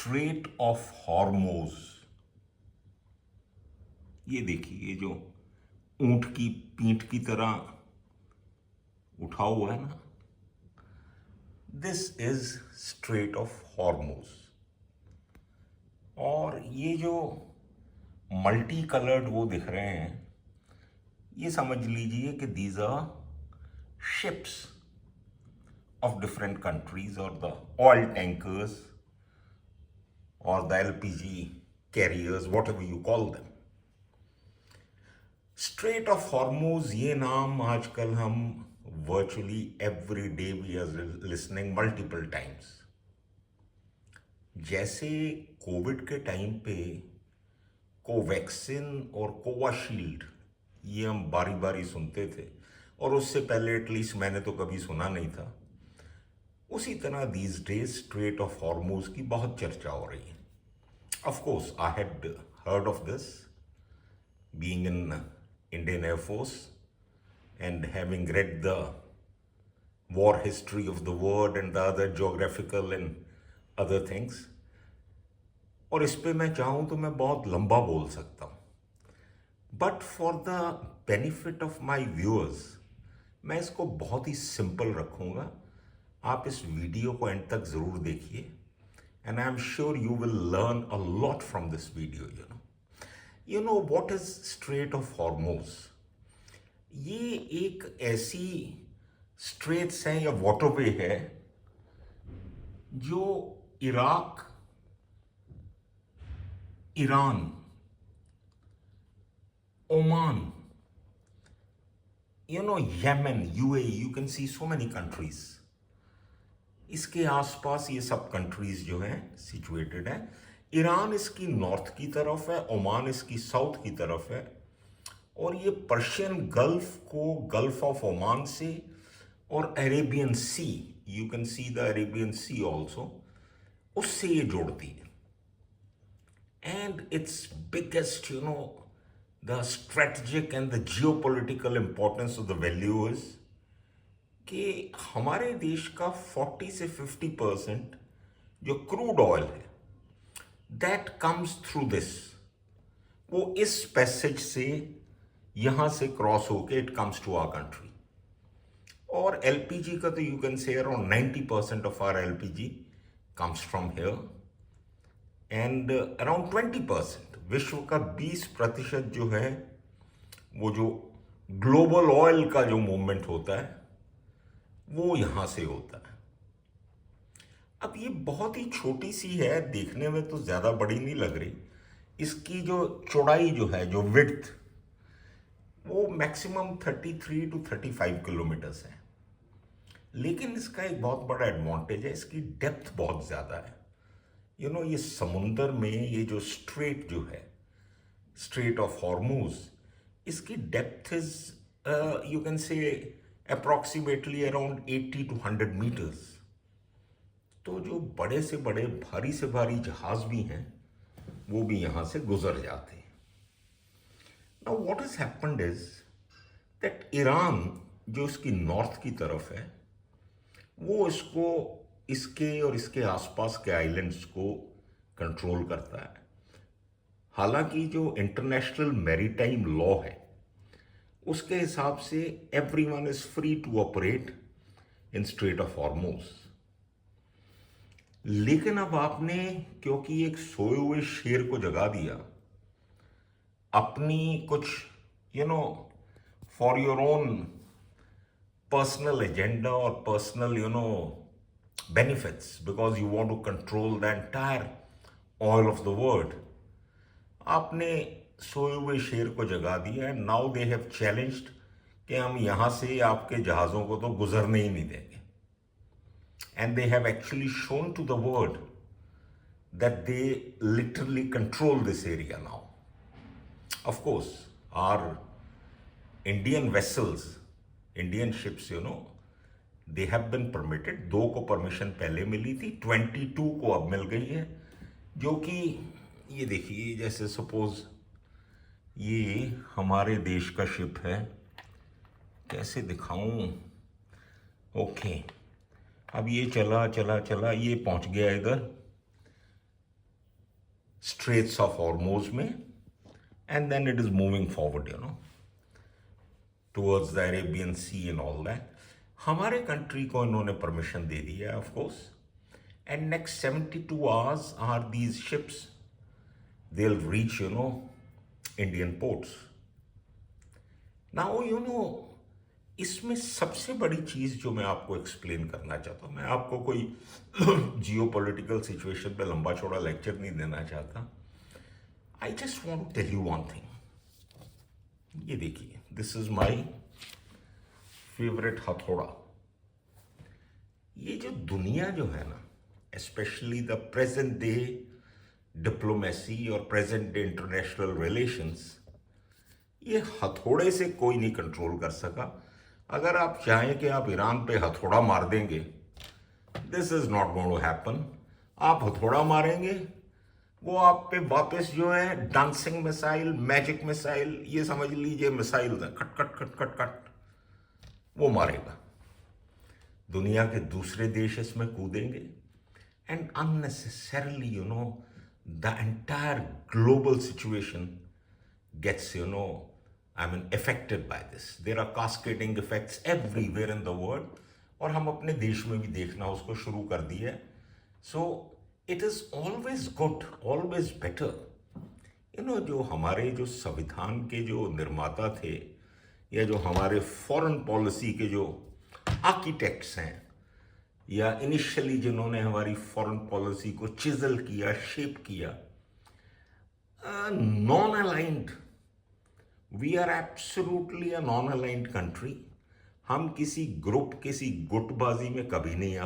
Straight of Hormoz. ये देखिए, ये जो ऊंट की पीठ की तरह उठा हुआ है ना, this is straight of Hormoz. और ये जो मल्टी कलर्ड वो दिख रहे हैं, ये समझ लीजिए कि these are ships of different countries, or the oil tankers, or the LPG carriers, whatever you call them. Strait of Hormuz, ये नाम आजकल हम virtually every day we are listening multiple times. जैसे कोविड के टाइम पे Covaxin और कोवाशील्ड ये हम बारी बारी सुनते थे, और उससे पहले एटलीस्ट मैंने तो कभी सुना नहीं था, उसी तरह these days straight of Hormoz की बहुत चर्चा हो रही है. Of course I had heard of this being in Indian air force and having read the war history of the world and the other geographical and other things. और इस पे मैं चाहूँ तो मैं बहुत लंबा बोल सकता हूँ, but for the benefit of my viewers मैं इसको बहुत ही सिंपल रखूँगा. आप इस वीडियो को एंड तक ज़रूर देखिए, and I am sure you will learn a lot from this video. You know what is straight of Hormoz. ये एक ऐसी स्ट्रेट्स हैं या वाटरवे है जो Iraq, Iran, Oman, Yemen, UAE, you can C so many countries, इसके आसपास ये सब कंट्रीज जो हैं सिचुएटेड है. ईरान इसकी नॉर्थ की तरफ है, ओमान इसकी साउथ की तरफ है, और ये पर्शियन गल्फ को गल्फ ऑफ ओमान से और Arabian Sea, you can see the Arabian Sea also, उससे ये जोड़ती है. And it's biggest the strategic and the geopolitical importance of the value is कि हमारे देश का 40 से 50% जो क्रूड ऑयल है दैट कम्स थ्रू दिस, वो इस पैसेज से यहाँ से क्रॉस होके it comes to our country. और एलपीजी का तो you can say around 90% of our LPG comes from here, and around 20%, विश्व का 20% जो है वो जो ग्लोबल ऑयल का जो मूवमेंट होता है वो यहां से होता है. अब ये बहुत ही छोटी सी है, देखने में तो ज्यादा बड़ी नहीं लग रही. इसकी जो चौड़ाई जो है, जो विड्थ, वो मैक्सिमम 33 to 35 किलोमीटर्स है. लेकिन इसका एक बहुत बड़ा एडवांटेज है, इसकी डेप्थ बहुत ज्यादा है. ये समुंदर में ये जो स्ट्रेट जो है, स्ट्रेट ऑफ हॉर्मूज, इसकी depth is you can say approximately around 80 to 100 metres. तो जो बड़े से बड़े, भारी से भारी जहाज भी हैं वो भी यहां से गुजर जाते हैं. Now what is happened is that Iran जो इसकी नॉर्थ की तरफ है वो इसको, इसके और इसके आसपास के आइलैंड्स को कंट्रोल करता है. हालांकि जो इंटरनेशनल मैरीटाइम लॉ है उसके हिसाब से everyone is free to operate in strait of Hormuz. लेकिन अब आपने, क्योंकि एक सोए हुए शेर को जगा दिया, अपनी कुछ for your own personal agenda और personal benefits, because you want to control the entire oil of the world, आपने सोए हुए शेर को जगा दिया. And now they have challenged कि हम यहां से आपके जहाजों को तो गुजरने ही नहीं देंगे. And they have actually shown to the world that they literally control this area now. Of course our Indian vessels, Indian ships, they have been permitted. 2 को परमिशन पहले मिली थी, 22 को अब मिल गई है. जो कि ये देखिए, जैसे सपोज ये हमारे देश का शिप है, कैसे दिखाऊं. ओके, अब ये चला चला चला, ये पहुंच गया इधर, स्ट्रेट्स ऑफ हॉर्मोज में, and then it is moving forward towards the Arabian Sea and all that. हमारे कंट्री को इन्होंने परमिशन दे दी है of course, and next 72 hours are these ships, they will reach Indian ports. Now इसमें सबसे बड़ी चीज जो मैं आपको एक्सप्लेन करना चाहता हूं, मैं आपको कोई जियोपॉलिटिकल सिचुएशन पे लंबा चौड़ा लेक्चर नहीं देना चाहता। I just want to tell you one thing. ये देखिए, दिस इज माय फेवरेट हथौड़ा। ये जो दुनिया जो है ना, specially the present day diplomacy और प्रेजेंट डे इंटरनेशनल रिलेशंस, ये हथौड़े से कोई नहीं कंट्रोल कर सका। अगर आप चाहें कि आप ईरान पे हथौड़ा मार देंगे, this is not going to happen. आप हथौड़ा मारेंगे, वो आप पे वापस जो है डांसिंग मिसाइल, मैजिक मिसाइल, ये समझ लीजिए missile cut cut cut cut cut वो मारेगा। दुनिया के दूसरे देश इसमें कूदेंगे, and unnecessarily the entire global situation gets affected by this. There are cascading effects everywhere in the world, और हम अपने देश में भी देखना उसको शुरू कर दिया है। So it is always good, always better, जो हमारे जो संविधान के जो निर्माता थे, या जो हमारे फॉरेन पॉलिसी के जो आर्किटेक्ट्स हैं, या इनिशियली जिन्होंने हमारी फॉरेन पॉलिसी को चिजल किया, शेप किया, non aligned, we are absolutely a non aligned country. हम किसी ग्रुप, किसी गुटबाजी में कभी नहीं